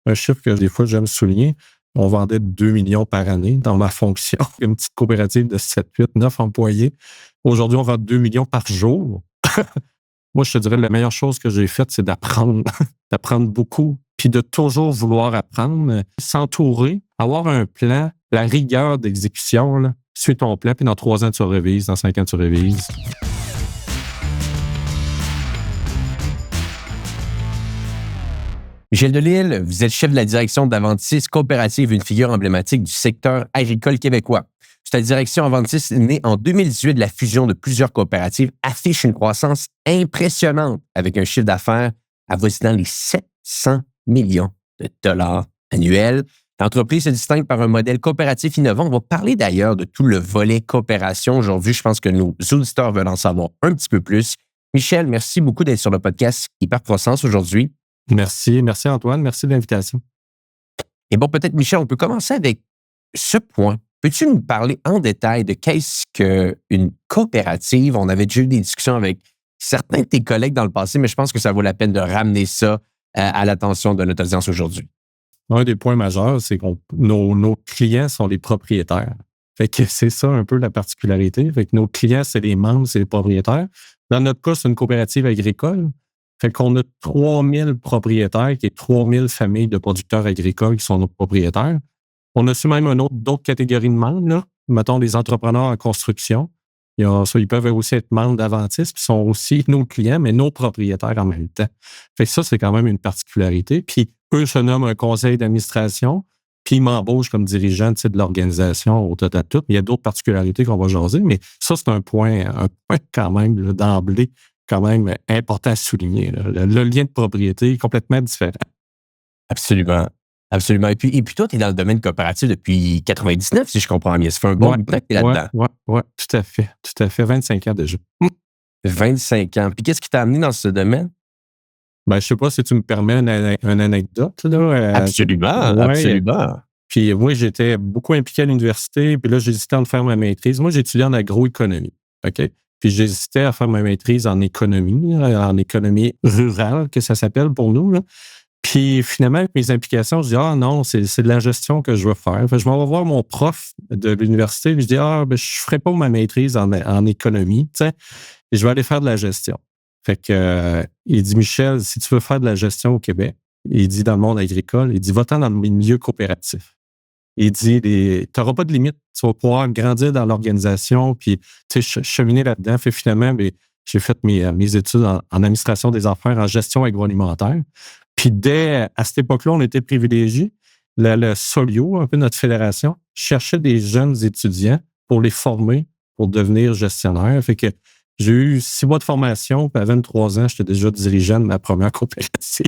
un chiffre que des fois j'aime souligner. On vendait 2 millions par année dans ma fonction, une petite coopérative de 7, 8, 9 employés. Aujourd'hui, on vend 2 millions par jour. Moi, je te dirais, la meilleure chose que j'ai faite, c'est d'apprendre, d'apprendre beaucoup, puis de toujours vouloir apprendre, s'entourer, avoir un plan, la rigueur d'exécution, là. Suis ton plan, puis dans 3 ans, tu révises, dans 5 ans, tu révises. Michel Delisle, vous êtes chef de la direction d'Aventis Coopérative, une figure emblématique du secteur agricole québécois. Cette direction Aventis, née en 2018 de la fusion de plusieurs coopératives, affiche une croissance impressionnante avec un chiffre d'affaires avoisinant les 700 millions de dollars annuels. L'entreprise se distingue par un modèle coopératif innovant. On va parler d'ailleurs de tout le volet coopération aujourd'hui. Je pense que nos auditeurs veulent en savoir un petit peu plus. Michel, merci beaucoup d'être sur le podcast Hypercroissance aujourd'hui. Merci Antoine, merci de l'invitation. Et bon, peut-être, Michel, on peut commencer avec ce point. Peux-tu nous parler en détail de qu'est-ce qu'une coopérative? On avait déjà eu des discussions avec certains de tes collègues dans le passé, mais je pense que ça vaut la peine de ramener ça à l'attention de notre audience aujourd'hui. Un des points majeurs, c'est que nos clients sont les propriétaires. Fait que c'est ça un peu la particularité. Fait que nos clients, c'est les membres, c'est les propriétaires. Dans notre cas, c'est une coopérative agricole. Fait qu'on a 3000 propriétaires, qui est 3000 familles de producteurs agricoles qui sont nos propriétaires. On a aussi même d'autres catégories de membres, là. Mettons les entrepreneurs en construction. Ils peuvent aussi être membres d'Aventis, puis sont aussi nos clients, mais nos propriétaires en même temps. Fait que ça, c'est quand même une particularité. Puis eux se nomment un conseil d'administration, puis ils m'embauchent comme dirigeant de l'organisation au total tout. Il y a d'autres particularités qu'on va jaser, mais ça, c'est un point quand même là, d'emblée, quand même important à souligner. Là. Le lien de propriété est complètement différent. Absolument. Absolument. Et puis toi, tu es dans le domaine coopératif depuis 99, si je comprends bien. Ça fait un bon bout de temps que tu es là-dedans. Oui, tout à fait. Tout à fait. 25 ans déjà. 25 ans. Puis qu'est-ce qui t'a amené dans ce domaine? Ben, je sais pas si tu me permets une anecdote. Là. Absolument, absolument. Puis moi, j'étais beaucoup impliqué à l'université, puis là, j'hésitais à faire ma maîtrise. Moi, j'ai étudié en agroéconomie, OK? Puis j'hésitais à faire ma maîtrise en économie rurale, que ça s'appelle pour nous, là. Puis finalement, avec mes implications, je dis « Ah non, c'est de la gestion que je veux faire. » Fait que je m'en vais voir mon prof de l'université, puis je dis « Ah, ben, je ne ferai pas ma maîtrise en économie, tu sais, et je vais aller faire de la gestion. » Fait que il dit « Michel, si tu veux faire de la gestion au Québec, il dit dans le monde agricole, il dit « Va-t'en dans le milieu coopératif. » Il dit « Tu n'auras pas de limite. Tu vas pouvoir grandir dans l'organisation, puis cheminer là-dedans. » Fait finalement, j'ai fait mes études en administration des affaires, en gestion agroalimentaire. Puis à cette époque-là, on était privilégiés. Le Solio, un peu notre fédération, cherchait des jeunes étudiants pour les former, pour devenir gestionnaire. Fait que j'ai eu 6 mois de formation, puis à 23 ans, j'étais déjà dirigeant de ma première coopérative.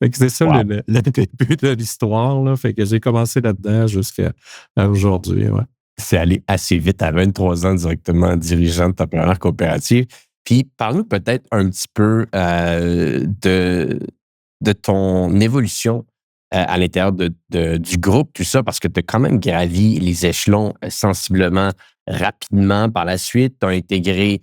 Fait que c'est ça Wow. le début de l'histoire. Là. Fait que j'ai commencé là-dedans jusqu'à aujourd'hui. Ouais. C'est allé assez vite à 23 ans directement dirigeant de ta première coopérative. Puis parle-nous peut-être un petit peu de ton évolution à l'intérieur du groupe, tout ça, parce que tu as quand même gravi les échelons sensiblement rapidement par la suite. Tu as intégré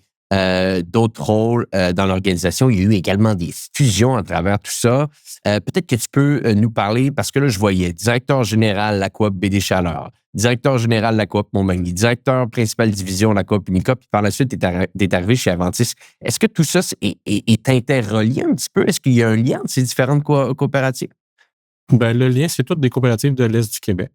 d'autres rôles dans l'organisation. Il y a eu également des fusions à travers tout ça. Peut-être que tu peux nous parler, parce que là, je voyais directeur général la coop BD Chaleur, directeur général la coop Montmagny, directeur principal division la coop Unica, puis par la suite, tu es arrivé chez Aventis. Est-ce que tout ça est interrelié un petit peu? Est-ce qu'il y a un lien entre ces différentes coopératives? Ben, le lien, c'est toutes des coopératives de l'Est du Québec.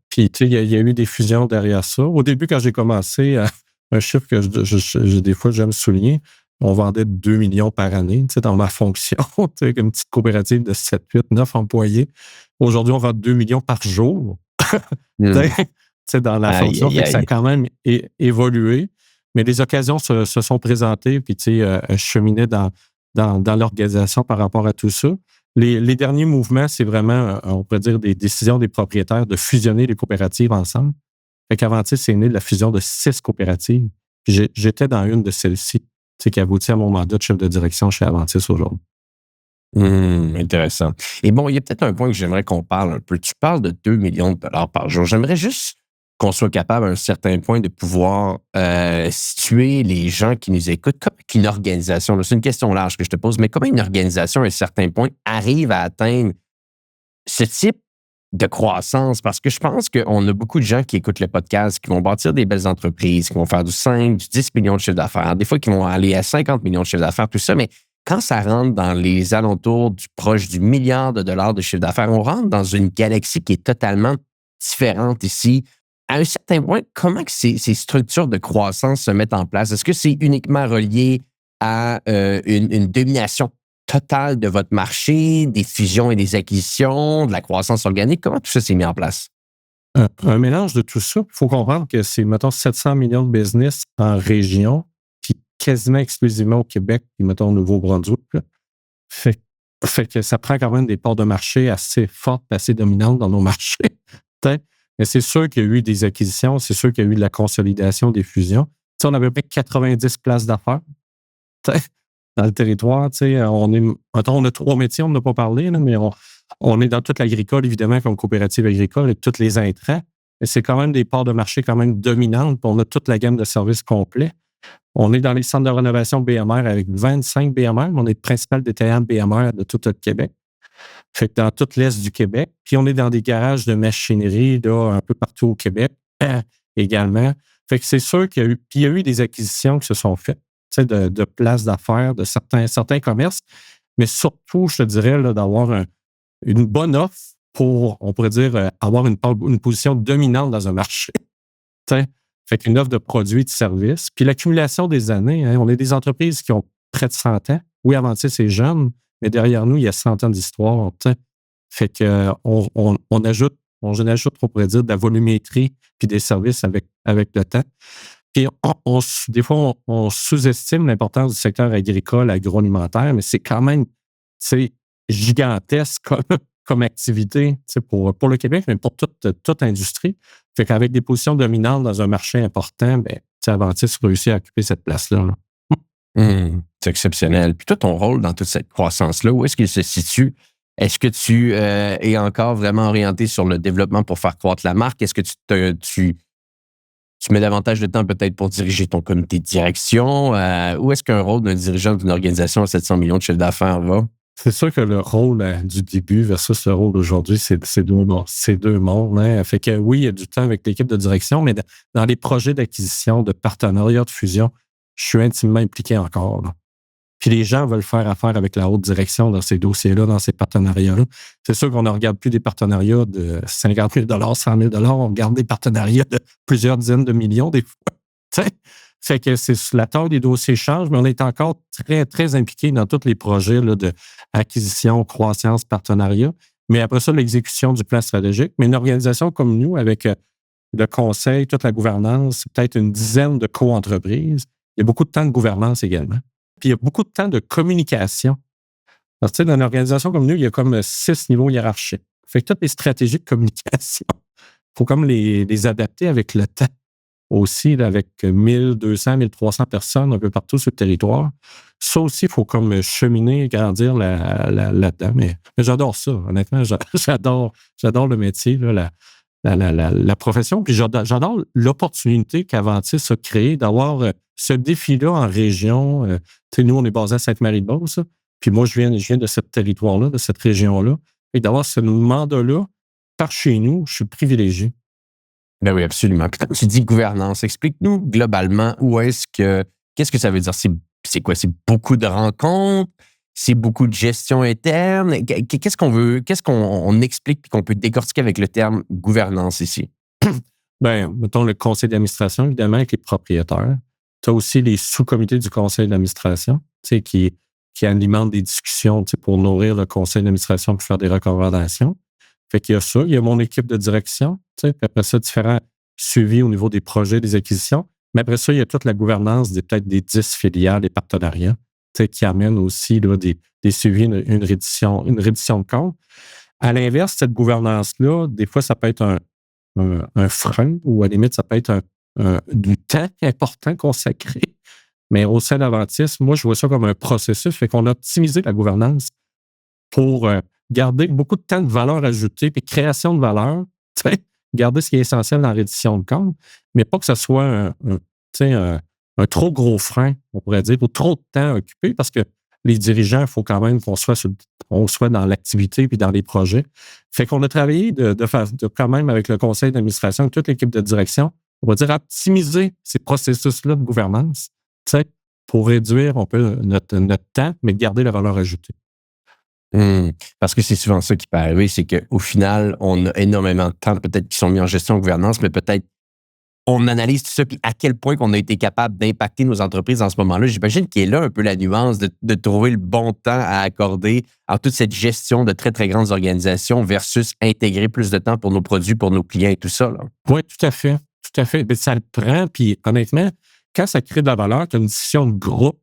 Puis, tu sais, il y a eu des fusions derrière ça. Au début, quand j'ai commencé, un chiffre que des fois, j'aime souligner, on vendait 2 millions par année, tu sais, dans ma fonction, tu sais, une petite coopérative de 7, 8, 9 employés. Aujourd'hui, on vend 2 millions par jour. Tu sais, dans la fonction. Fait que ça a quand même évolué. Mais les occasions se sont présentées, puis, tu sais, je cheminais dans l'organisation par rapport à tout ça. Les derniers mouvements, c'est vraiment, on pourrait dire, des décisions des propriétaires de fusionner les coopératives ensemble. Fait qu'Aventis, c'est né de la fusion de 6 coopératives. Puis j'étais dans une de celles-ci, tu sais, qui aboutit à mon mandat de chef de direction chez Aventis aujourd'hui. Intéressant. Et bon, il y a peut-être un point que j'aimerais qu'on parle un peu. Tu parles de 2 millions de dollars par jour. J'aimerais juste qu'on soit capable à un certain point de pouvoir situer les gens qui nous écoutent. Comment une organisation, là, c'est une question large que je te pose, mais comment une organisation à un certain point arrive à atteindre ce type de croissance, parce que je pense qu'on a beaucoup de gens qui écoutent le podcast, qui vont bâtir des belles entreprises, qui vont faire du 5, du 10 millions de chiffre d'affaires, des fois qui vont aller à 50 millions de chiffre d'affaires, tout ça, mais quand ça rentre dans les alentours proche du milliard de dollars de chiffre d'affaires, on rentre dans une galaxie qui est totalement différente ici. À un certain point, comment que ces structures de croissance se mettent en place? Est-ce que c'est uniquement relié à une domination totale de votre marché, des fusions et des acquisitions, de la croissance organique? Comment tout ça s'est mis en place? Un mélange de tout ça. Il faut comprendre que c'est, mettons, 700 millions de business en région, puis quasiment exclusivement au Québec, puis mettons, au Nouveau-Brunswick. Là. Fait, fait que ça prend quand même des parts de marché assez fortes, assez dominantes dans nos marchés. Mais c'est sûr qu'il y a eu des acquisitions, c'est sûr qu'il y a eu de la consolidation, des fusions. T'sais, on avait à peu près 90 places d'affaires dans le territoire. Mettons, on a 3 métiers, on n'a pas parlé, là, mais on est dans toute l'agricole, évidemment, comme coopérative agricole et tous les intrants. Mais c'est quand même des parts de marché quand même dominantes. Puis on a toute la gamme de services complets. On est dans les centres de rénovation BMR avec 25 BMR. On est le principal détaillant BMR de tout le Québec. Fait que dans tout l'Est du Québec. Puis on est dans des garages de machinerie là, un peu partout au Québec également. Fait que c'est sûr qu'il y a eu, puis il y a eu des acquisitions qui se sont faites de places d'affaires, de certains commerces. Mais surtout, je te dirais, là, d'avoir une bonne offre pour, on pourrait dire, avoir une position dominante dans un marché. T'sais. Fait qu'une offre de produits et de services. Puis l'accumulation des années, hein, on est des entreprises qui ont près de 100 ans. Oui, Aventis, c'est jeune, mais derrière nous, il y a 100 ans d'histoire. T'sais. Fait qu'on on ajoute, on pourrait dire, de la volumétrie puis des services avec le temps. Puis des fois, on sous-estime l'importance du secteur agricole, agroalimentaire, mais c'est quand même gigantesque comme activité pour le Québec, mais pour toute industrie. Fait qu'avec des positions dominantes dans un marché important, ben, Aventis réussit à occuper cette place-là. Là. C'est exceptionnel. Puis toi, ton rôle dans toute cette croissance-là, où est-ce qu'il se situe? Est-ce que tu es encore vraiment orienté sur le développement pour faire croître la marque? Est-ce que tu mets davantage de temps peut-être pour diriger ton comité de direction? Où est-ce qu'un rôle d'un dirigeant d'une organisation à 700 millions de chiffre d'affaires va? C'est sûr que le rôle du début versus le rôle d'aujourd'hui, c'est deux mondes. Hein. Fait que oui, il y a du temps avec l'équipe de direction, mais dans les projets d'acquisition, de partenariat, de fusion, je suis intimement impliqué encore. Là. Puis les gens veulent faire affaire avec la haute direction dans ces dossiers-là, dans ces partenariats-là. C'est sûr qu'on ne regarde plus des partenariats de 50 000 100 000 on regarde des partenariats de plusieurs dizaines de millions des fois. T'sais? Fait que la taille des dossiers change, mais on est encore très, très impliqué dans tous les projets là, de acquisition, croissance, partenariat. Mais après ça, l'exécution du plan stratégique. Mais une organisation comme nous, avec le conseil, toute la gouvernance, peut-être une dizaine de co-entreprises, il y a beaucoup de temps de gouvernance également. Puis il y a beaucoup de temps de communication. Alors, dans une organisation comme nous, il y a comme 6 niveaux hiérarchiques. Fait que toutes les stratégies de communication, il faut comme les adapter avec le temps. Aussi, là, avec 1200, 1300 personnes un peu partout sur le territoire. Ça aussi, il faut comme cheminer, grandir là-dedans. Mais j'adore ça, honnêtement. J'adore le métier, là, la profession. Puis j'adore l'opportunité qu'Aventis a créée d'avoir ce défi-là en région. Nous, on est basé à Sainte-Marie-de-Beauce. Puis moi, je viens de ce territoire-là, de cette région-là. Et d'avoir ce mandat-là par chez nous, je suis privilégié. Ben oui, absolument. Puis quand tu dis gouvernance, explique-nous globalement qu'est-ce que ça veut dire? C'est quoi? C'est beaucoup de rencontres? C'est beaucoup de gestion interne? Qu'est-ce qu'on explique et qu'on peut décortiquer avec le terme gouvernance ici? Bien, mettons le conseil d'administration, évidemment, avec les propriétaires. Tu as aussi les sous-comités du conseil d'administration, qui alimentent des discussions pour nourrir le conseil d'administration pour faire des recommandations. Fait qu'il y a ça. Il y a mon équipe de direction. Puis après ça, différents suivis au niveau des projets, des acquisitions. Mais après ça, il y a toute la gouvernance peut-être des 10 filiales, des partenariats, qui amènent aussi là, des suivis, une reddition de compte. À l'inverse, cette gouvernance-là, des fois, ça peut être un frein ou à la limite, ça peut être du temps important consacré. Mais au sein d'Aventis, moi, je vois ça comme un processus. Fait qu'on a optimisé la gouvernance pour garder beaucoup de temps de valeur ajoutée puis création de valeur, garder ce qui est essentiel dans la reddition de compte, mais pas que ce soit un trop gros frein, on pourrait dire, ou trop de temps occupé, parce que les dirigeants, il faut quand même qu'on soit dans l'activité puis dans les projets. Fait qu'on a travaillé de quand même avec le conseil d'administration, toute l'équipe de direction, on va dire optimiser ces processus-là de gouvernance, tu sais, pour réduire un peu notre temps, mais garder la valeur ajoutée. Parce que c'est souvent ça qui peut arriver, c'est qu'au final, on a énormément de temps peut-être qui sont mis en gestion de gouvernance, mais peut-être on analyse tout ça, puis à quel point qu'on a été capable d'impacter nos entreprises en ce moment-là. J'imagine qu'il est là un peu la nuance de trouver le bon temps à accorder à toute cette gestion de très, très grandes organisations versus intégrer plus de temps pour nos produits, pour nos clients et tout ça. Là. Oui, tout à fait. Tout à fait. Mais ça le prend, puis honnêtement, quand ça crée de la valeur, tu as une décision de groupe,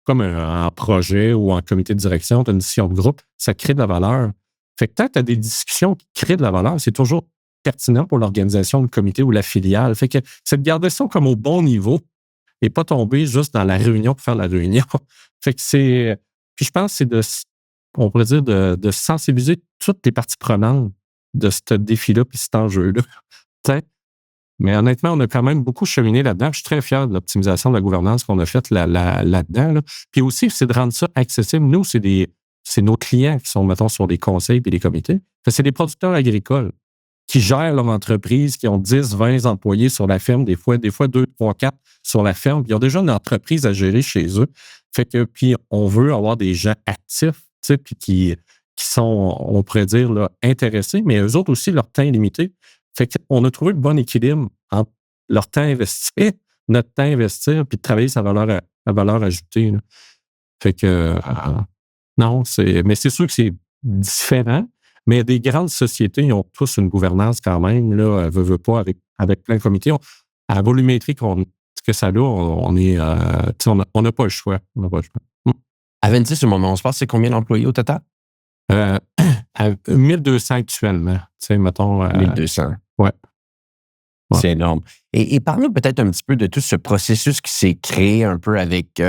comme en projet ou en comité de direction, tu as une décision de groupe, ça crée de la valeur. Fait que tant que tu as des discussions qui créent de la valeur, c'est toujours pertinent pour l'organisation, le comité ou la filiale. Fait que c'est de garder ça comme au bon niveau et pas tomber juste dans la réunion pour faire la réunion. Fait que c'est... Puis je pense que c'est on pourrait dire, de sensibiliser toutes les parties prenantes de ce défi-là puis cet enjeu-là. T'sais? Mais honnêtement, on a quand même beaucoup cheminé là-dedans. Je suis très fier de l'optimisation de la gouvernance qu'on a faite là-dedans. Là. Puis aussi, c'est de rendre ça accessible. Nous, c'est nos clients qui sont, mettons, sur les conseils et les comités. C'est des producteurs agricoles qui gèrent leur entreprise, qui ont 10, 20 employés sur la ferme, des fois 2, 3, 4 sur la ferme. Puis ils ont déjà une entreprise à gérer chez eux. Fait que, puis on veut avoir des gens actifs, tu sais, puis qui sont, on pourrait dire, là, intéressés, mais eux autres aussi, leur temps est limité. Fait qu'on a trouvé le bon équilibre entre leur temps investi, notre temps investir, puis de travailler sa valeur ajoutée. Là. Fait que, non, mais c'est sûr que c'est différent. Mais des grandes sociétés, ils ont tous une gouvernance quand même, là, veut pas, avec plein de comités. À la volumétrie que ça a, on n'a pas le choix. On n'a pas le choix. Aventis, au moment où on se passe, c'est combien d'employés au total? 1200 actuellement. Tu sais, mettons. 1200. Ouais. C'est énorme. Et parle-nous peut-être un petit peu de tout ce processus qui s'est créé un peu avec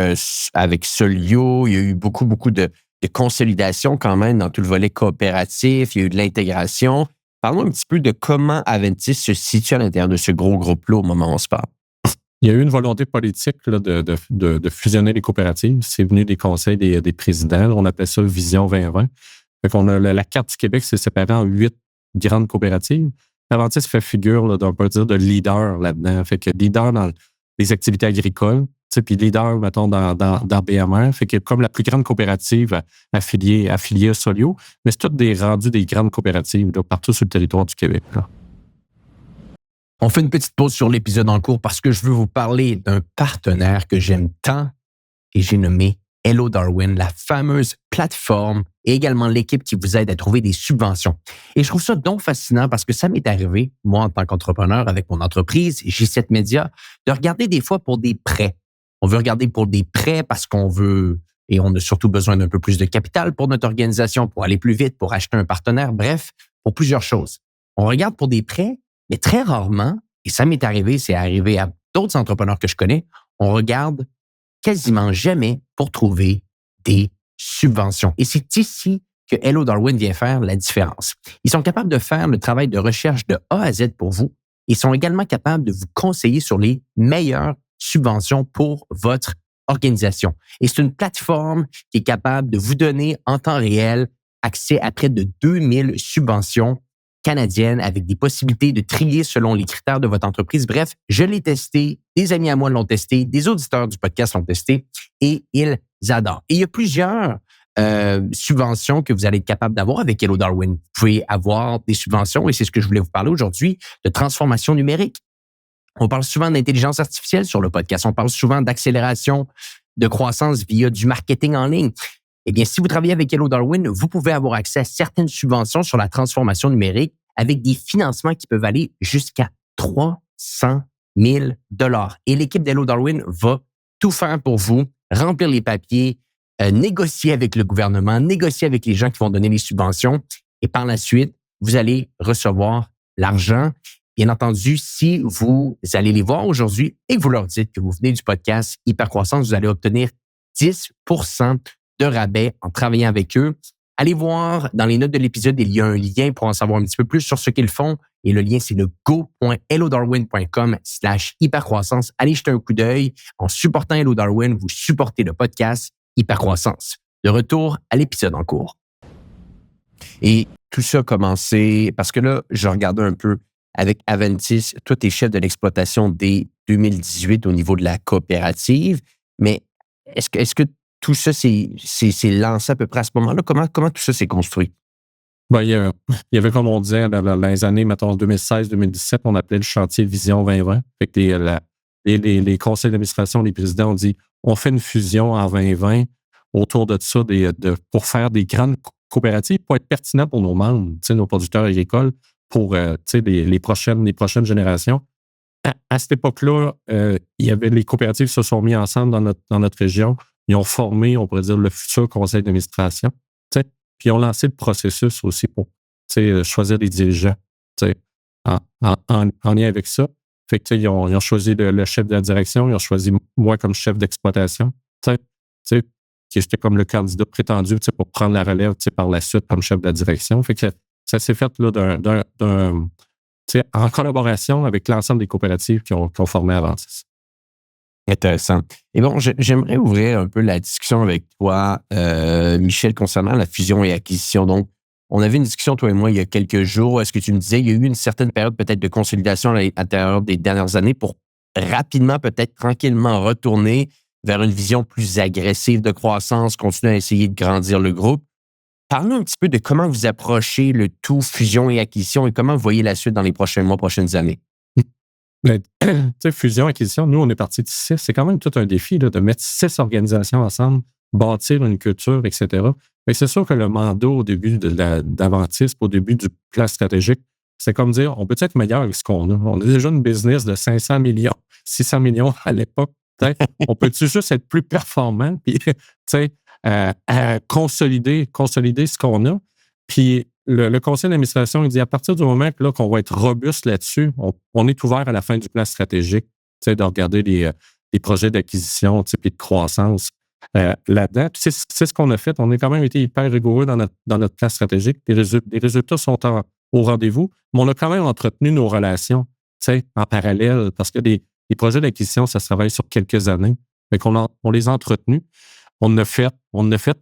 Solio. Il y a eu beaucoup de consolidation quand même dans tout le volet coopératif. Il y a eu de l'intégration. Parle-nous un petit peu de comment Aventis se situe à l'intérieur de ce gros groupe-là au moment où on se parle. Il y a eu une volonté politique là, de fusionner les coopératives. C'est venu des conseils des présidents. On appelle ça Vision 2020. Fait qu'on a la carte du Québec s'est séparée en 8 grandes coopératives. Aventis fait figure, là, on peut dire, de leader là-dedans. Fait que leader dans les activités agricoles, puis leader, mettons, dans BMR. Fait que comme la plus grande coopérative affiliée à Solio, mais c'est toutes rendus des grandes coopératives là, partout sur le territoire du Québec. Là. On fait une petite pause sur l'épisode en cours parce que je veux vous parler d'un partenaire que j'aime tant et j'ai nommé Hello Darwin, la fameuse plateforme et également l'équipe qui vous aide à trouver des subventions. Et je trouve ça donc fascinant parce que ça m'est arrivé, moi en tant qu'entrepreneur avec mon entreprise, J7 Media, de regarder des fois pour des prêts. On veut regarder pour des prêts parce qu'on veut, et on a surtout besoin d'un peu plus de capital pour notre organisation, pour aller plus vite, pour acheter un partenaire, bref, pour plusieurs choses. On regarde pour des prêts, mais très rarement, et ça m'est arrivé, c'est arrivé à d'autres entrepreneurs que je connais, on regarde quasiment jamais pour trouver des subventions. Et c'est ici que Hello Darwin vient faire la différence. Ils sont capables de faire le travail de recherche de A à Z pour vous. Ils sont également capables de vous conseiller sur les meilleures subventions pour votre organisation. Et c'est une plateforme qui est capable de vous donner en temps réel accès à près de 2000 subventions canadiennes avec des possibilités de trier selon les critères de votre entreprise. Bref, je l'ai testé, des amis à moi l'ont testé, des auditeurs du podcast l'ont testé et ils adorent. Et il y a plusieurs subventions que vous allez être capable d'avoir avec Hello Darwin. Vous pouvez avoir des subventions, et c'est ce que je voulais vous parler aujourd'hui, de transformation numérique. On parle souvent d'intelligence artificielle sur le podcast. On parle souvent d'accélération de croissance via du marketing en ligne. Eh bien, si vous travaillez avec Hello Darwin, vous pouvez avoir accès à certaines subventions sur la transformation numérique avec des financements qui peuvent aller jusqu'à 300 000 $. Et l'équipe d'Hello Darwin va tout faire pour vous, remplir les papiers, négocier avec le gouvernement, négocier avec les gens qui vont donner les subventions. Et par la suite, vous allez recevoir l'argent. Bien entendu, si vous allez les voir aujourd'hui et que vous leur dites que vous venez du podcast Hypercroissance, vous allez obtenir 10% de rabais en travaillant avec eux. Allez voir dans les notes de l'épisode, il y a un lien pour en savoir un petit peu plus sur ce qu'ils font. Et le lien, c'est le go.hellodarwin.com/hypercroissance. Allez jeter un coup d'œil. En supportant Hello Darwin, vous supportez le podcast hypercroissance. De retour à l'épisode en cours. Et tout ça a commencé parce que là, je regardais un peu avec Aventis. Toi, tu es chef de l'exploitation dès 2018 au niveau de la coopérative. Mais est-ce que tout ça s'est lancé à peu près à ce moment-là? Comment tout ça s'est construit? Ben, il y avait, comme on disait, dans les années, mettons, 2016-2017, on appelait le chantier Vision 2020. Fait que les conseils d'administration, les présidents ont dit, on fait une fusion en 2020 autour de ça pour faire des grandes coopératives pour être pertinent pour nos membres, nos producteurs agricoles, pour les prochaines générations. À cette époque-là, il y avait les coopératives se sont mis ensemble dans notre région. Ils ont formé, on pourrait dire, le futur conseil d'administration. Puis ils ont lancé le processus aussi pour choisir des dirigeants en lien avec ça. Fait que ils ont choisi le chef de la direction, ils ont choisi moi comme chef d'exploitation. Qui j'étais comme le candidat prétendu pour prendre la relève par la suite comme chef de la direction. Fait que ça s'est fait là, en collaboration avec l'ensemble des coopératives qui ont formé Aventis. Intéressant. Et bon, j'aimerais ouvrir un peu la discussion avec toi, Michel, concernant la fusion et acquisition. Donc, on avait une discussion, toi et moi, il y a quelques jours. Est-ce que tu me disais, il y a eu une certaine période peut-être de consolidation à l'intérieur des dernières années pour rapidement, peut-être tranquillement retourner vers une vision plus agressive de croissance, continuer à essayer de grandir le groupe. Parlez-nous un petit peu de comment vous approchez le tout fusion et acquisition et comment vous voyez la suite dans les prochains mois, prochaines années. Fusion, acquisition, nous, on est parti de 6. C'est quand même tout un défi là, de mettre 6 organisations ensemble, bâtir une culture, etc. Mais c'est sûr que le mandat au début d'Aventis, au début du plan stratégique, c'est comme dire, on peut être meilleur avec ce qu'on a. On a déjà une business de 500 millions, 600 millions à l'époque. On peut-tu juste être plus performant puis consolider ce qu'on a? Puis le conseil d'administration, il dit à partir du moment qu'on va être robuste là-dessus, on est ouvert à la fin du plan stratégique de regarder les projets d'acquisition et de croissance là-dedans. Puis c'est ce qu'on a fait. On a quand même été hyper rigoureux dans notre plan stratégique. Les résultats sont au rendez-vous, mais on a quand même entretenu nos relations en parallèle parce que les projets d'acquisition, ça se travaille sur quelques années. Fait qu'on les a entretenus. On a fait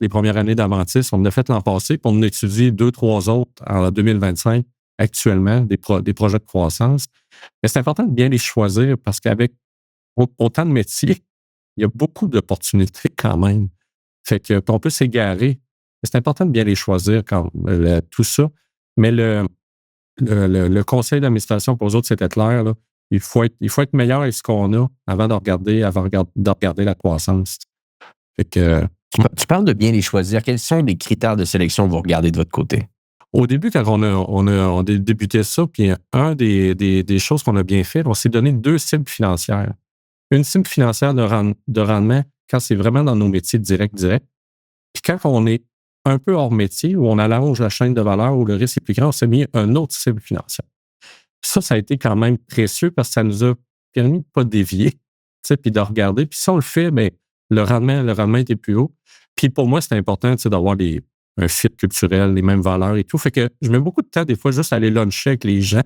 les premières années d'Aventis, on a fait l'an passé, puis on a étudié 2-3 autres en 2025 actuellement, des projets de croissance. Mais c'est important de bien les choisir parce qu'avec autant de métiers, il y a beaucoup d'opportunités quand même. Fait que on peut s'égarer. Mais c'est important de bien les choisir quand tout ça. Mais le conseil d'administration pour eux autres, c'était clair, là, il faut être meilleur avec ce qu'on a avant de regarder la croissance. Fait que, Tu parles de bien les choisir. Quels sont les critères de sélection que vous regardez de votre côté? au début, quand on a débuté ça, puis un des choses qu'on a bien fait, on s'est donné 2 cibles financières. Une cible financière de rendement quand c'est vraiment dans nos métiers directs. Puis quand on est un peu hors métier, où on allonge la chaîne de valeur, où le risque est plus grand, on s'est mis une autre cible financière. Ça a été quand même précieux parce que ça nous a permis de ne pas dévier, puis de regarder. Puis si on le fait, bien, le rendement était plus haut. Puis pour moi, c'est important d'avoir un fit culturel, les mêmes valeurs et tout. Fait que je mets beaucoup de temps, des fois, juste à aller luncher avec les gens,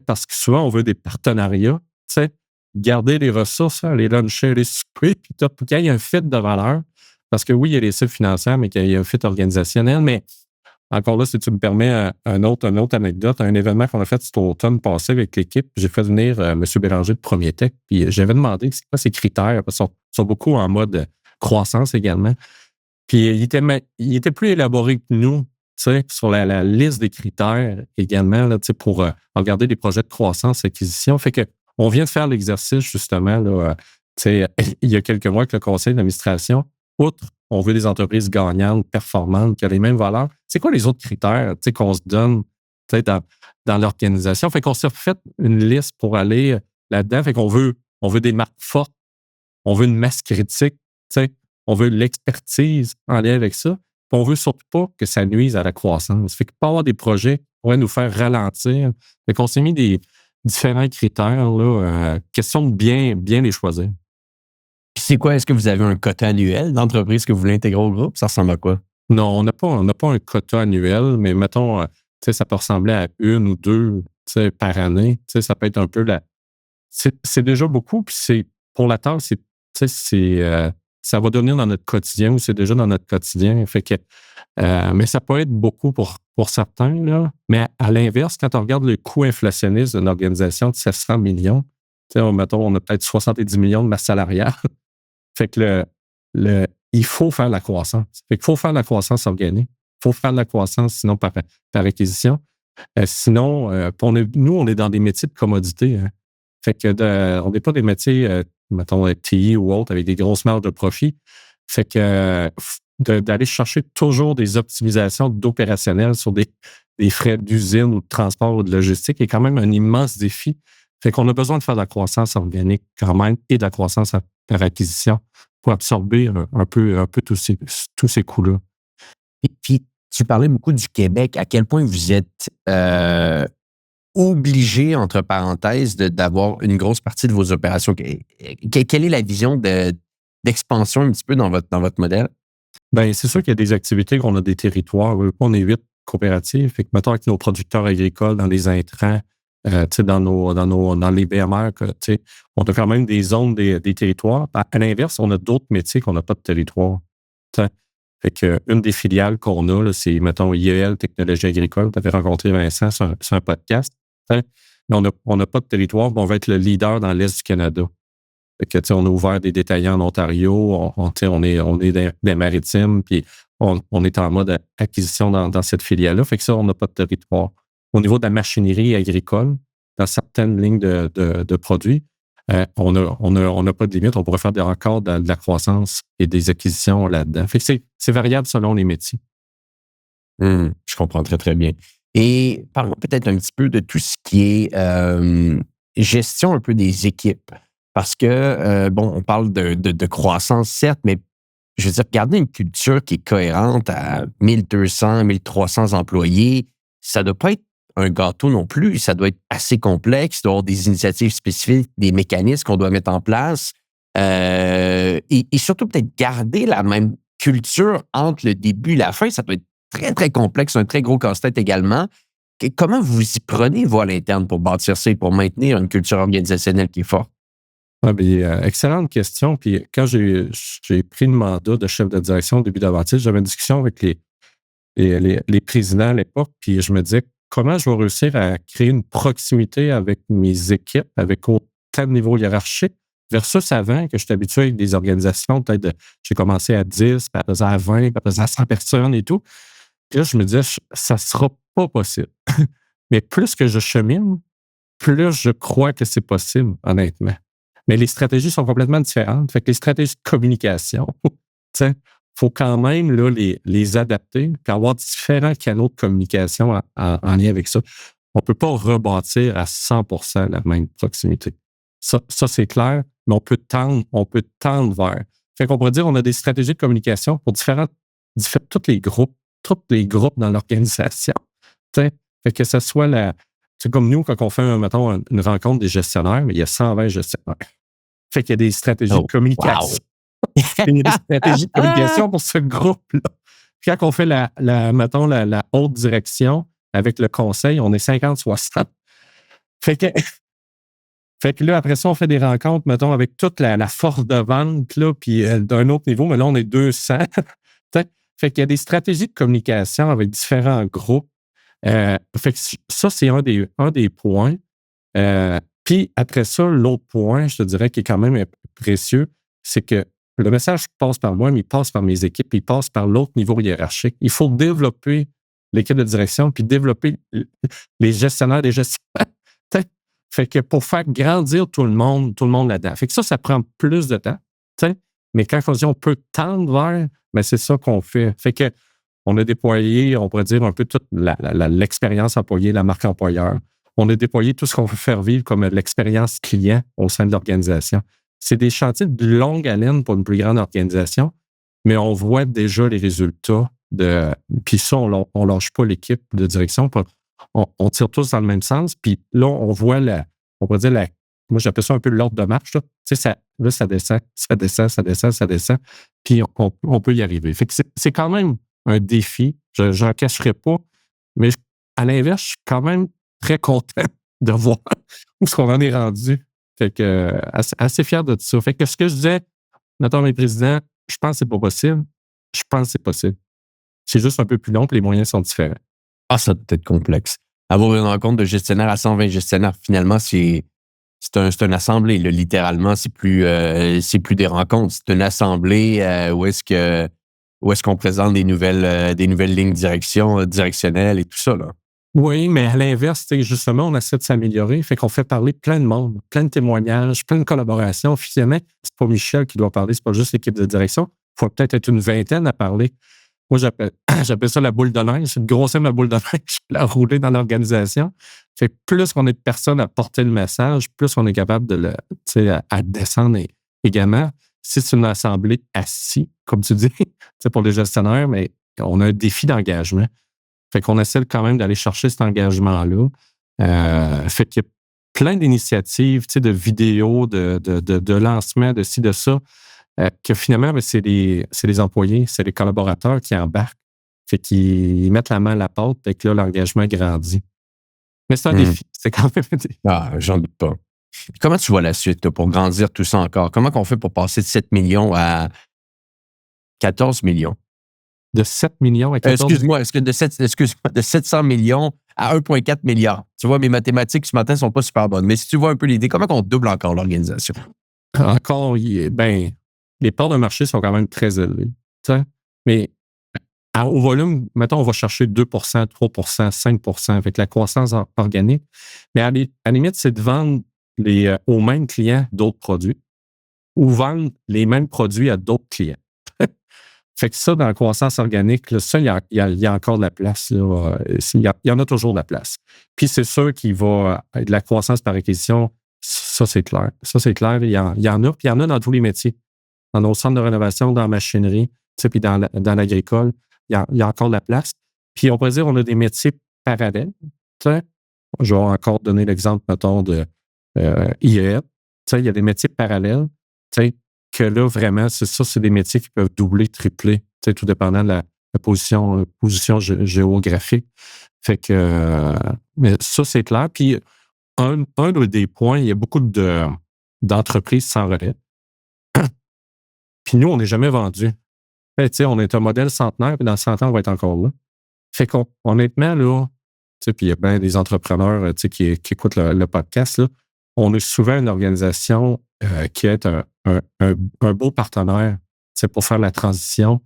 parce que souvent, on veut des partenariats, garder les ressources, aller luncher, aller souper, puis tout. Puis quand il y a un fit de valeur, parce que oui, il y a les cibles financières, mais qu'il y a un fit organisationnel, mais encore là, si tu me permets une autre anecdote, un événement qu'on a fait cet automne passé avec l'équipe, j'ai fait venir M. Bélanger de Premier Tech, puis j'avais demandé c'est quoi ses critères, parce qu'ils sont beaucoup en mode croissance également. Puis il était plus élaboré que nous, sur la liste des critères également, là, pour regarder les projets de croissance, acquisition. Fait que on vient de faire l'exercice, justement, là, il y a quelques mois avec le conseil d'administration. Outre, on veut des entreprises gagnantes, performantes, qui ont les mêmes valeurs. C'est quoi les autres critères qu'on se donne dans l'organisation? Fait qu'on s'est fait une liste pour aller là-dedans. Fait qu'on veut des marques fortes, on veut une masse critique, on veut l'expertise en lien avec ça. Puis on veut surtout pas que ça nuise à la croissance. Fait que pas avoir des projets qui pourraient nous faire ralentir. Fait qu'on s'est mis des différents critères, là, question de bien les choisir. Puis c'est quoi? Est-ce que vous avez un quota annuel d'entreprise que vous voulez intégrer au groupe? Ça ressemble à quoi? Non, on n'a pas un quota annuel, mais mettons, ça peut ressembler à 1 ou 2 par année. Ça peut être un peu c'est déjà beaucoup, puis pour la taille, ça va devenir dans notre quotidien ou c'est déjà dans notre quotidien. Fait que, mais ça peut être beaucoup pour certains, là. Mais à l'inverse, quand on regarde le coût inflationniste d'une organisation de 700 millions, mettons, on a peut-être 70 millions de masse salariale. Fait que il faut faire la croissance. Fait qu'il faut faire la croissance organique. Il faut faire de la croissance, sinon par acquisition. Sinon, nous, on est dans des métiers de commodité. Hein. Fait que on n'est pas des métiers, mettons, TI ou autres, avec des grosses marges de profit. Fait que d'aller chercher toujours des optimisations d'opérationnel sur des frais d'usine ou de transport ou de logistique est quand même un immense défi. Fait qu'on a besoin de faire de la croissance organique quand même et de la croissance par acquisition pour absorber un peu tous ces coûts-là. Et puis, tu parlais beaucoup du Québec. À quel point vous êtes obligé, entre parenthèses, d'avoir une grosse partie de vos opérations? Quelle est la vision d'expansion un petit peu dans votre modèle? Bien, c'est sûr qu'il y a des activités qu'on a des territoires. On est 8 coopératives. Fait que, mettons, avec nos producteurs agricoles, dans les intrants, dans les BMR, on a quand même des zones, des territoires. À l'inverse, on a d'autres métiers qu'on n'a pas de territoire. T'sais. Fait que une des filiales qu'on a, là, c'est, mettons, IEL, Technologie agricole. Tu avais rencontré Vincent sur un podcast. Mais on n'a pas de territoire, mais on va être le leader dans l'Est du Canada. Fait que, on a ouvert des détaillants en Ontario, on est des maritimes, puis on est en mode acquisition dans cette filiale-là. Fait que ça, on n'a pas de territoire. Au niveau de la machinerie agricole, dans certaines lignes de produits, on n'a pas de limite. On pourrait faire encore de la croissance et des acquisitions là-dedans. Fait que c'est variable selon les métiers. Je comprends très, très bien. Et parlons peut-être un petit peu de tout ce qui est gestion un peu des équipes. Parce que, on parle de croissance, certes, mais je veux dire, garder une culture qui est cohérente à 1200, 1300 employés, ça ne doit pas être un gâteau non plus. Ça doit être assez complexe. Il doit y avoir des initiatives spécifiques, des mécanismes qu'on doit mettre en place. Et surtout, peut-être garder la même culture entre le début et la fin. Ça doit être très, très complexe, un très gros casse-tête également. Comment vous y prenez, vous, à l'interne, pour bâtir ça et pour maintenir une culture organisationnelle qui est forte? Ah, excellente question. Puis quand j'ai pris le mandat de chef de direction au début d'aventure, j'avais une discussion avec les présidents à l'époque, puis je me disais comment je vais réussir à créer une proximité avec mes équipes, avec autant de niveaux hiérarchiques, versus avant, que j'étais habitué avec des organisations, j'ai commencé à 10, puis après ça à 20, puis après ça à 100 personnes et tout. Puis là, je me disais, ça sera pas possible. Mais plus que je chemine, plus je crois que c'est possible, honnêtement. Mais les stratégies sont complètement différentes. Fait que les stratégies de communication, il faut quand même là, les adapter puis avoir différents canaux de communication en lien avec ça. On ne peut pas rebâtir à 100% la même proximité. Ça c'est clair, mais on peut tendre vers. Fait qu'on pourrait dire qu'on a des stratégies de communication pour tous les groupes dans l'organisation. Fait que ce soit c'est comme nous, quand on fait, mettons, une rencontre des gestionnaires, mais il y a 120 gestionnaires. Fait qu'il y a des stratégies de communication. Wow. Il y a des stratégies de communication pour ce groupe-là. Puis quand on fait mettons, la haute direction avec le conseil, on est 50-60. Fait que là, après ça, on fait des rencontres, mettons, avec toute la force de vente, là, puis d'un autre niveau, mais là, on est 200. Fait qu'il y a des stratégies de communication avec différents groupes. Fait que ça, c'est un des points. Puis après ça, l'autre point, je te dirais, qui est quand même précieux, c'est que le message passe par moi, mais il passe par mes équipes, puis il passe par l'autre niveau hiérarchique. Il faut développer l'équipe de direction, puis développer les gestionnaires des gestionnaires. Fait que pour faire grandir tout le monde là-dedans. Fait que ça prend plus de temps. Mais quand on dit on peut tendre vers, mais c'est ça qu'on fait. Fait que on a déployé, on pourrait dire, un peu toute l'expérience employée, la marque employeur. On a déployé tout ce qu'on veut faire vivre comme l'expérience client au sein de l'organisation. C'est des chantiers de longue haleine pour une plus grande organisation, mais on voit déjà les résultats puis ça, on lâche pas l'équipe de direction. On tire tous dans le même sens. Puis là, on voit on pourrait dire moi, j'appelle ça un peu l'ordre de marche. Là, ça descend, ça descend, ça descend, ça descend. Puis on peut y arriver. Fait que c'est quand même un défi. Je n'en cacherai pas. Mais à l'inverse, je suis quand même très content de voir où est-ce qu'on en est rendu. Fait que assez fier de tout ça. Fait que ce que je disais, mettons mes présidents, je pense que c'est pas possible. Je pense que c'est possible. C'est juste un peu plus long, puis les moyens sont différents. Ah, ça doit être complexe. Avoir une rencontre de gestionnaire à 120 gestionnaires, finalement, c'est une assemblée, là, littéralement. C'est plus des rencontres. C'est une assemblée où est-ce qu'on présente des nouvelles lignes directionnelles et tout ça, là. Oui, mais à l'inverse, justement, on essaie de s'améliorer. Fait qu'on fait parler plein de monde, plein de témoignages, plein de collaborations. Officiellement, c'est pas Michel qui doit parler, c'est pas juste l'équipe de direction. Il faut peut-être être une vingtaine à parler. Moi, j'appelle ça la boule de neige. C'est une grosse ma boule de neige, la rouler dans l'organisation. Fait que plus on est de personnes à porter le message, plus on est capable de à descendre également. Si c'est une assemblée assis, comme tu dis, pour les gestionnaires, mais on a un défi d'engagement. Fait qu'on essaie quand même d'aller chercher cet engagement-là. Fait qu'il y a plein d'initiatives, de vidéos, de lancements, de ci, de ça, que finalement, ben, c'est les employés, c'est les collaborateurs qui embarquent. Fait qu'ils mettent la main à la pâte et que là, l'engagement grandit. Mais c'est un défi. C'est quand même un défi. Ah, j'en doute pas. Puis comment tu vois la suite là, pour grandir tout ça encore? Comment qu'on fait pour passer de 7 millions à 14 millions? De 7 millions à 14 Excuse-moi, de 700 millions à 1,4 milliard. Tu vois, mes mathématiques ce matin sont pas super bonnes. Mais si tu vois un peu l'idée, comment on double encore l'organisation? encore, ben, les parts de marché sont quand même très élevées. T'sais. Mais au volume, mettons, on va chercher 2 3 5 avec la croissance organique. Mais à la limite, c'est de vendre aux mêmes clients d'autres produits ou vendre les mêmes produits à d'autres clients. Fait que ça, dans la croissance organique, là, ça, il y a encore de la place. Là. Il y en a toujours de la place. Puis c'est sûr qu'il va de la croissance par acquisition, ça, c'est clair. Ça, c'est clair. Il y en a, puis il y en a dans tous les métiers. Dans nos centres de rénovation, dans la machinerie, puis dans l'agricole, il y a encore de la place. Puis on pourrait dire qu'on a des métiers parallèles. T'sais. Je vais encore donner l'exemple, mettons, de IEF. Il y a des métiers parallèles. Que là, vraiment, c'est des métiers qui peuvent doubler, tripler, tout dépendant de la position géographique. Fait que, mais ça, c'est clair. Puis, un des points, il y a beaucoup d'entreprises sans relais. Puis nous, on n'est jamais vendu. On est un modèle centenaire, puis dans 100 ans, on va être encore là. Fait qu'honnêtement, là, puis il y a bien des entrepreneurs qui écoutent le podcast, là, on est souvent une organisation qui est un beau partenaire pour faire la transition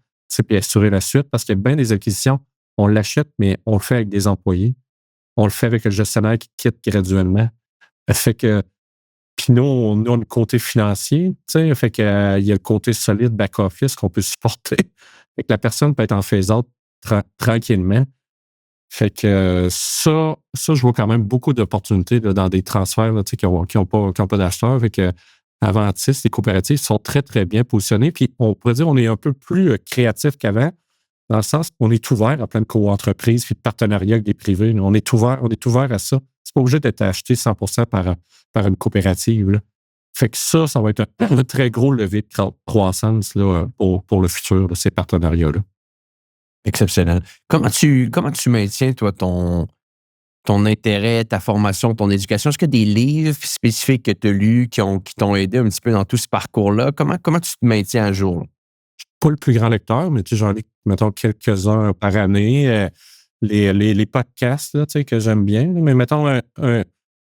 puis assurer la suite, parce qu'il y a bien des acquisitions, on l'achète, mais on le fait avec des employés. On le fait avec le gestionnaire qui quitte graduellement. Fait que, puis nous, on a le côté financier, fait qu'il y a le côté solide back-office qu'on peut supporter. Fait que la personne peut être en phase-out tranquillement. Fait que ça, je vois quand même beaucoup d'opportunités là, dans des transferts là, qui n'ont pas d'acheteurs. Fait que Aventis, les coopératives sont très, très bien positionnées. Puis on pourrait dire qu'on est un peu plus créatif qu'avant, dans le sens qu'on est ouvert à plein de co-entreprises puis de partenariats avec des privés. On est ouvert à ça. C'est pas obligé d'être acheté 100% par une coopérative. Là. Fait que ça va être un très gros levier de croissance là, pour le futur de ces partenariats-là. Exceptionnel. Comment tu maintiens, toi, ton intérêt, ta formation, ton éducation? Est-ce qu'il y a des livres spécifiques que tu as lus qui t'ont aidé un petit peu dans tout ce parcours-là? Comment tu te maintiens à jour? Là? Je suis pas le plus grand lecteur, mais j'en lis, mettons, quelques-uns par année. Les podcasts là, que j'aime bien. Mais mettons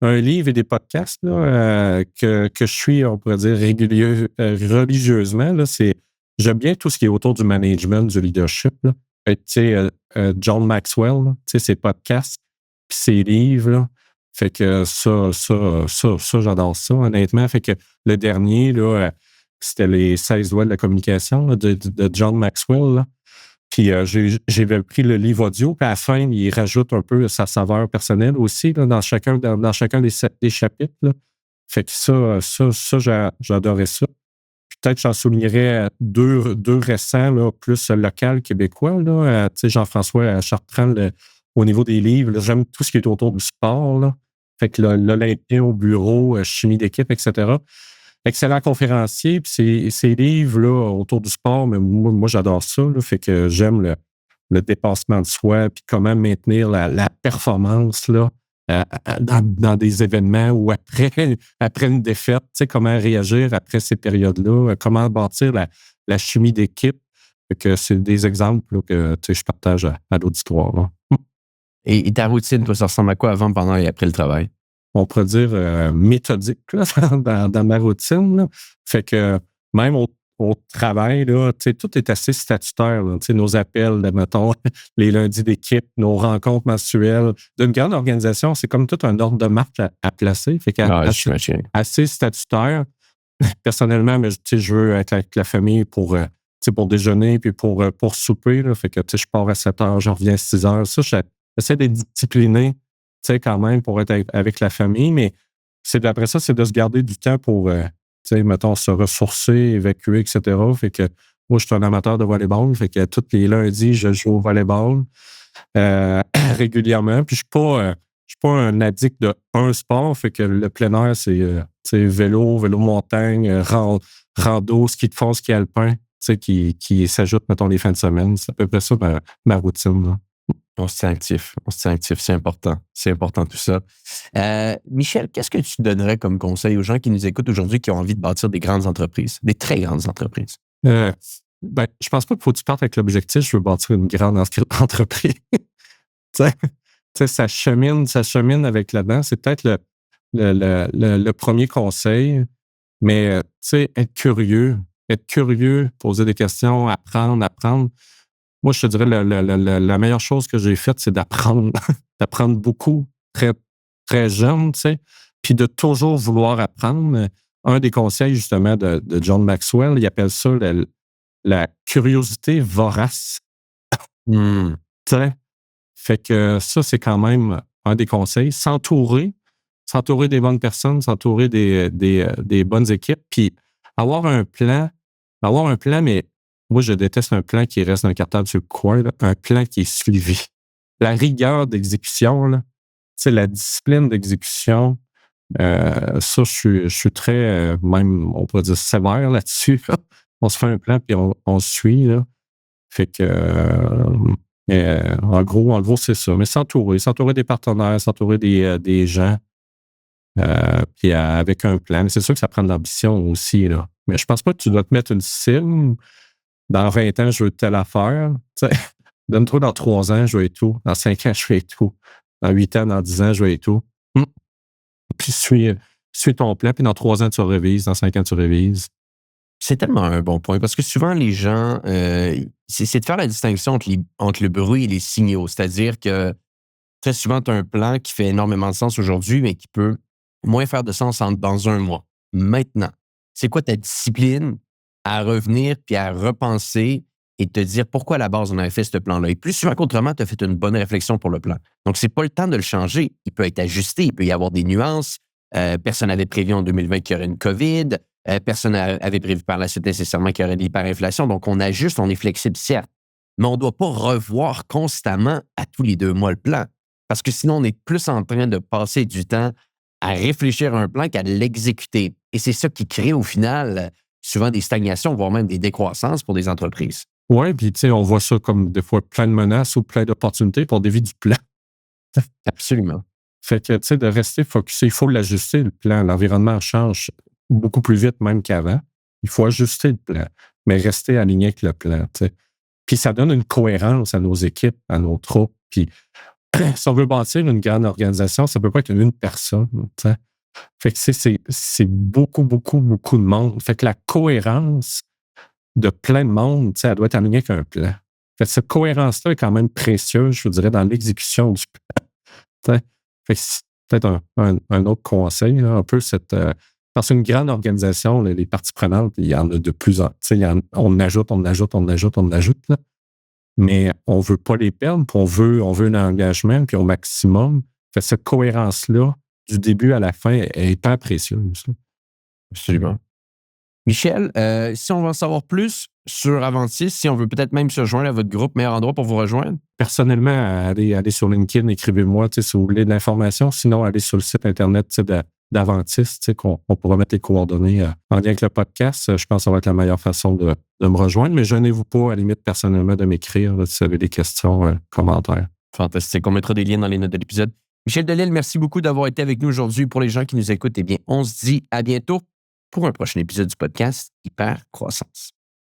un livre et des podcasts là, que je suis, on pourrait dire, religieusement. Là, j'aime bien tout ce qui est autour du management, du leadership. Là. John Maxwell, là, ses podcasts, puis ses livres. Là. Fait que ça, j'adore ça, honnêtement. Fait que le dernier, là, c'était les 16 lois de la communication là, de John Maxwell. Là. Puis j'ai pris le livre audio, puis à la fin, il rajoute un peu sa saveur personnelle aussi là, dans chacun des chapitres. Là. Fait que ça j'adorais ça. Peut-être j'en soulignerais deux récents, là, plus local québécois. Là, Jean-François Chartrand, au niveau des livres, là, j'aime tout ce qui est autour du sport. Là. Fait que l'Olympien au bureau, chimie d'équipe, etc. Excellent conférencier. Puis ces livres là, autour du sport, mais moi j'adore ça. Là, fait que j'aime le dépassement de soi, puis comment maintenir la performance là, dans des événements ou après une défaite, comment réagir après ces périodes-là, comment bâtir la chimie d'équipe. Fait que c'est des exemples là, que je partage à l'auditoire. Là. Et ta routine, toi, ça ressemble à quoi avant, pendant et après le travail? On pourrait dire méthodique là, dans ma routine. Là. Fait que même au travail, là, tout est assez statutaire. Là, nos appels, mettons, les lundis d'équipe, nos rencontres mensuelles. D'une grande organisation, c'est comme tout un ordre de marche à placer. Fait assez statutaire. Personnellement, mais, je veux être avec la famille pour déjeuner puis pour souper. Là, fait que je pars à 7 heures, je reviens à 6 heures. Ça, j'essaie d'être discipliné quand même pour être avec la famille, mais après ça, c'est de se garder du temps pour mettons, se ressourcer, évacuer, etc. Fait que moi, je suis un amateur de volleyball. Fait que tous les lundis, je joue au volleyball régulièrement. Puis je suis pas un addict de un sport. Fait que le plein air, c'est vélo montagne, rando, ski de fond, ski alpin, qui s'ajoute, mettons, les fins de semaine. C'est à peu près ça ma routine. Là. On se tient actif, c'est important. C'est important tout ça. Michel, qu'est-ce que tu donnerais comme conseil aux gens qui nous écoutent aujourd'hui qui ont envie de bâtir des grandes entreprises, des très grandes entreprises? Je pense pas qu'il faut que tu partes avec l'objectif, je veux bâtir une grande entreprise. Ça chemine avec là-dedans. C'est peut-être le premier conseil, mais être curieux, poser des questions, apprendre. Moi, je te dirais, la meilleure chose que j'ai faite, c'est d'apprendre, d'apprendre beaucoup, très, très jeune, puis de toujours vouloir apprendre. Un des conseils, justement, de John Maxwell, il appelle ça la curiosité vorace. Fait que ça, c'est quand même un des conseils. S'entourer des bonnes personnes, s'entourer des bonnes équipes, puis avoir un plan, mais moi, je déteste un plan qui reste dans le cartable sur le coin, là, un plan qui est suivi. La rigueur d'exécution, là, la discipline d'exécution, ça, je suis très, même, on pourrait dire, sévère là-dessus. On se fait un plan, puis on suit. Là. Fait que, en gros, c'est ça. Mais s'entourer des partenaires, s'entourer des gens, puis avec un plan. Mais c'est sûr que ça prend de l'ambition aussi. Là. Mais je pense pas que tu dois te mettre une cible. Dans 20 ans, je veux telle affaire. Donne-toi dans 3 ans, je veux tout. Dans 5 ans, je veux tout. Dans 8 ans, dans 10 ans, je veux tout. Puis suis ton plan, puis dans 3 ans, tu révises. Dans 5 ans, tu révises. C'est tellement un bon point parce que souvent, les gens, c'est de faire la distinction entre le bruit et les signaux. C'est-à-dire que très souvent, tu as un plan qui fait énormément de sens aujourd'hui, mais qui peut moins faire de sens dans un mois. Maintenant, c'est quoi ta discipline à revenir puis à repenser et te dire pourquoi à la base on avait fait ce plan-là? Et plus souvent qu'autrement, tu as fait une bonne réflexion pour le plan. Donc, c'est pas le temps de le changer. Il peut être ajusté, il peut y avoir des nuances. Personne n'avait prévu en 2020 qu'il y aurait une COVID. Personne n'avait prévu par la suite nécessairement qu'il y aurait de l'hyperinflation. Donc, on ajuste, on est flexible, certes. Mais on ne doit pas revoir constamment à tous les 2 mois le plan. Parce que sinon, on est plus en train de passer du temps à réfléchir à un plan qu'à l'exécuter. Et c'est ça qui crée au final souvent des stagnations, voire même des décroissances pour des entreprises. Oui, puis on voit ça comme des fois plein de menaces ou plein d'opportunités pour dévier du plan. Absolument. Fait que, de rester focusé, il faut l'ajuster, le plan. L'environnement change beaucoup plus vite même qu'avant. Il faut ajuster le plan, mais rester aligné avec le plan. Puis ça donne une cohérence à nos équipes, à nos troupes. Puis si on veut bâtir une grande organisation, ça ne peut pas être une personne. T'sais. Fait que c'est beaucoup, beaucoup, beaucoup de monde. Fait que la cohérence de plein de monde, elle doit être alignée avec un plan. Fait que cette cohérence-là est quand même précieuse, je vous dirais, dans l'exécution du plan. T'sais. Fait que c'est peut-être un autre conseil, là, un peu cette... parce qu'une grande organisation, les parties prenantes, il y en a de plus en plus. On ajoute. Là. Mais on ne veut pas les perdre, puis on veut un engagement, puis au maximum. Fait que cette cohérence-là, du début à la fin, est hyper précieuse. Absolument. Michel, si on veut en savoir plus sur Aventis, si on veut peut-être même se joindre à votre groupe, meilleur endroit pour vous rejoindre? Personnellement, allez sur LinkedIn, écrivez-moi si vous voulez de l'information. Sinon, allez sur le site Internet d'Aventis, qu'on pourra mettre les coordonnées en lien avec le podcast. Je pense que ça va être la meilleure façon de me rejoindre. Mais gênez-vous pas, à la limite, personnellement, de m'écrire si vous avez des questions, commentaires. Fantastique. On mettra des liens dans les notes de l'épisode. Michel Delisle, merci beaucoup d'avoir été avec nous aujourd'hui. Pour les gens qui nous écoutent, on se dit à bientôt pour un prochain épisode du podcast Hyper Croissance.